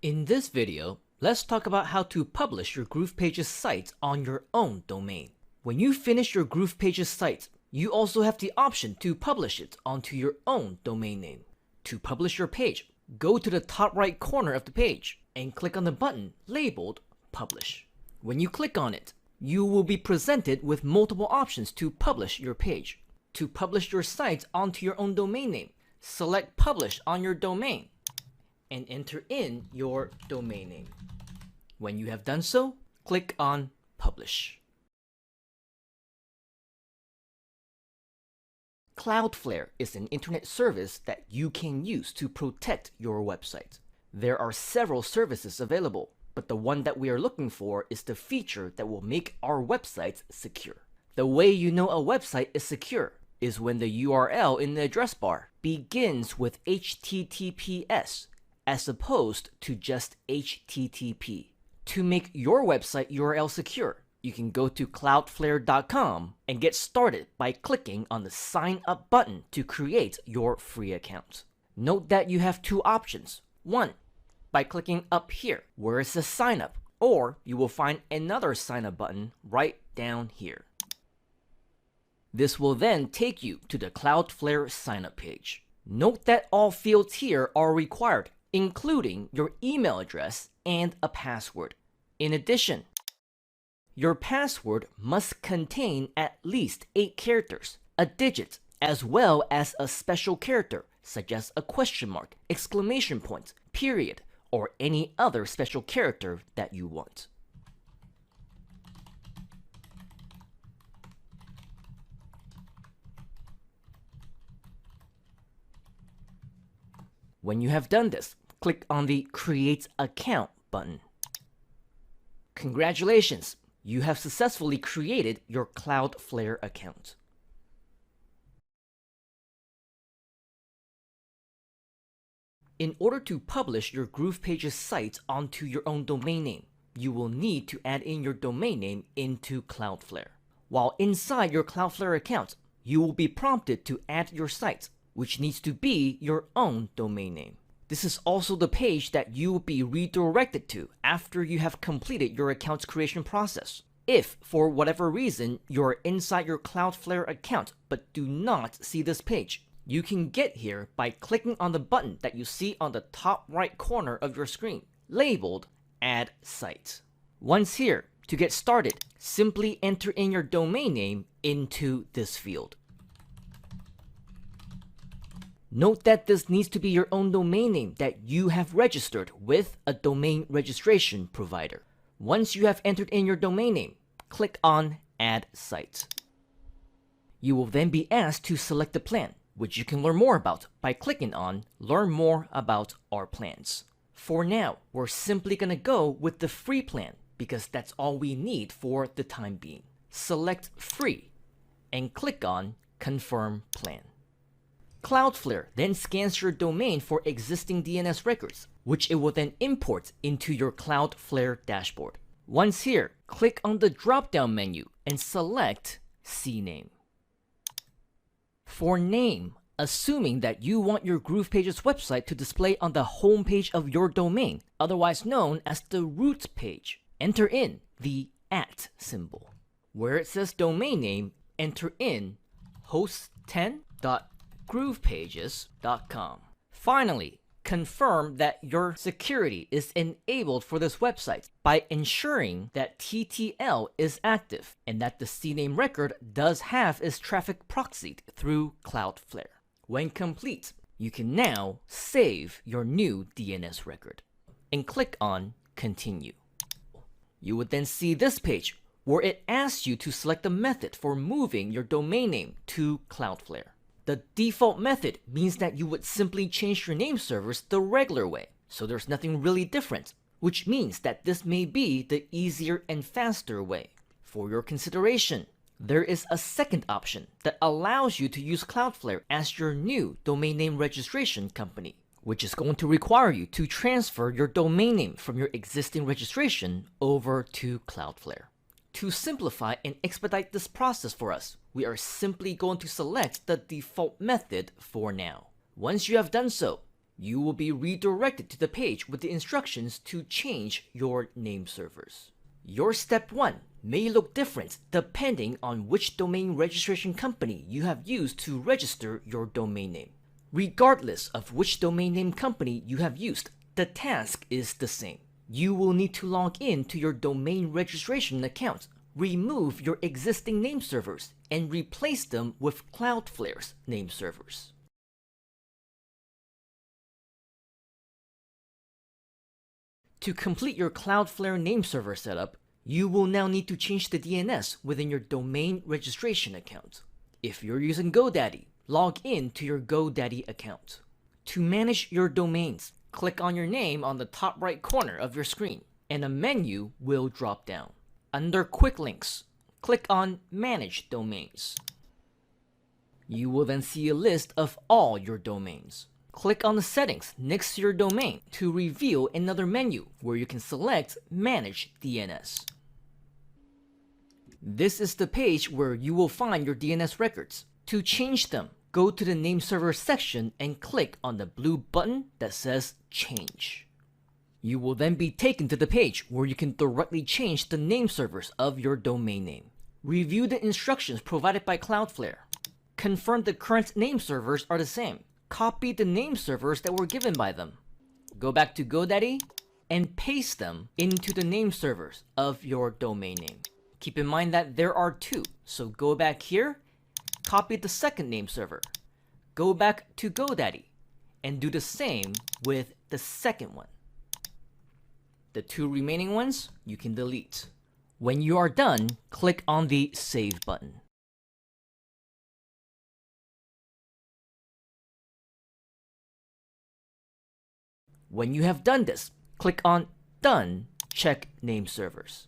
In this video, let's talk about how to publish your GroovePages site on your own domain. When you finish your GroovePages site, you also have the option to publish it onto your own domain name. To publish your page, go to the top right corner of the page and click on the button labeled Publish. When you click on it, you will be presented with multiple options to publish your page. To publish your site onto your own domain name, select Publish on your domain and enter in your domain name. When you have done so, click on Publish. Cloudflare is an internet service that you can use to protect your website. There are several services available, but the one that we are looking for is the feature that will make our websites secure. The way you know a website is secure is when the URL in the address bar begins with HTTPS as opposed to just HTTP. To make your website URL secure, you can go to cloudflare.com and get started by clicking on the Sign Up button to create your free account. Note that you have two options. One, by clicking up here where it says Sign Up, or you will find another Sign Up button right down here. This will then take you to the Cloudflare sign up page. Note that all fields here are required, including your email address and a password. In addition, your password must contain at least 8 characters, a digit, as well as a special character, such as a question mark, exclamation point, period, or any other special character that you want. When you have done this, click on the Create Account button. Congratulations! You have successfully created your Cloudflare account. In order to publish your GroovePages site onto your own domain name, you will need to add in your domain name into Cloudflare. While inside your Cloudflare account, you will be prompted to add your site, which needs to be your own domain name. This is also the page that you will be redirected to after you have completed your account's creation process. If, for whatever reason, you're inside your Cloudflare account but do not see this page, you can get here by clicking on the button that you see on the top right corner of your screen, labeled Add Site. Once here, to get started, simply enter in your domain name into this field. Note that this needs to be your own domain name that you have registered with a domain registration provider. Once you have entered in your domain name, click on Add Site. You will then be asked to select the plan, which you can learn more about by clicking on Learn More About Our Plans. For now, we're simply going to go with the free plan because that's all we need for the time being. Select Free and click on Confirm Plan. Cloudflare then scans your domain for existing DNS records, which it will then import into your Cloudflare dashboard. Once here, click on the drop-down menu and select CNAME. For name, assuming that you want your GroovePages website to display on the home page of your domain, otherwise known as the root page, enter in the @ symbol. Where it says domain name, enter in host10.groovepages.com. Finally, confirm that your security is enabled for this website by ensuring that TTL is active and that the CNAME record does have its traffic proxied through Cloudflare. When complete, you can now save your new DNS record and click on Continue. You would then see this page where it asks you to select a method for moving your domain name to Cloudflare. The default method means that you would simply change your name servers the regular way, so there's nothing really different, which means that this may be the easier and faster way. For your consideration, there is a second option that allows you to use Cloudflare as your new domain name registration company, which is going to require you to transfer your domain name from your existing registration over to Cloudflare. To simplify and expedite this process for us, we are simply going to select the default method for now. Once you have done so, You will be redirected to the page with the instructions to change your name servers. Your step 1 may look different depending on which domain registration company you have used to register your domain name. Regardless of which domain name company you have used, the task is the same. You will need to log in to your domain registration account, remove your existing name servers, and replace them with Cloudflare's name servers. To complete your Cloudflare name server setup, you will now need to change the DNS within your domain registration account. If you're using GoDaddy, log in to your GoDaddy account. To manage your domains, click on your name on the top right corner of your screen, and a menu will drop down. Under Quick Links, click on Manage Domains. You will then see a list of all your domains. Click on the settings next to your domain to reveal another menu where you can select Manage DNS. This is the page where you will find your DNS records. To change them, go to the name server section and click on the blue button that says Change. You will then be taken to the page where you can directly change the name servers of your domain name. Review the instructions provided by Cloudflare. Confirm the current name servers are the same. Copy the name servers that were given by them. Go back to GoDaddy and paste them into the name servers of your domain name. Keep in mind that there are two, so go back here, copy the second name server, go back to GoDaddy, and do the same with the second one. The two remaining ones you can delete. When you are done, click on the Save button. When you have done this, click on Done, check name servers.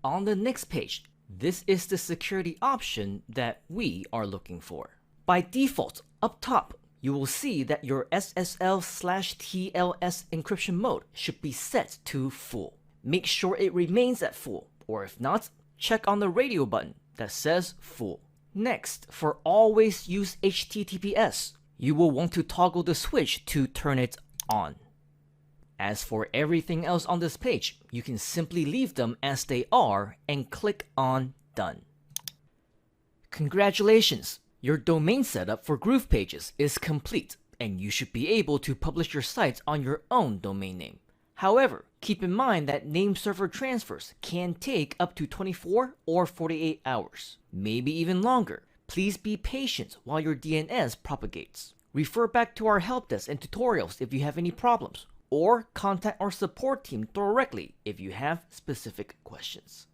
On the next page, this is the security option that we are looking for. By default, up top, you will see that your SSL/TLS encryption mode should be set to full. Make sure it remains at full, or if not, check on the radio button that says full. Next, for always use HTTPS, you will want to toggle the switch to turn it on. As for everything else on this page, you can simply leave them as they are and click on Done. Congratulations! Your domain setup for GroovePages is complete, and you should be able to publish your site on your own domain name. However, keep in mind that name server transfers can take up to 24 or 48 hours, maybe even longer. Please be patient while your DNS propagates. Refer back to our help desk and tutorials if you have any problems, or contact our support team directly if you have specific questions.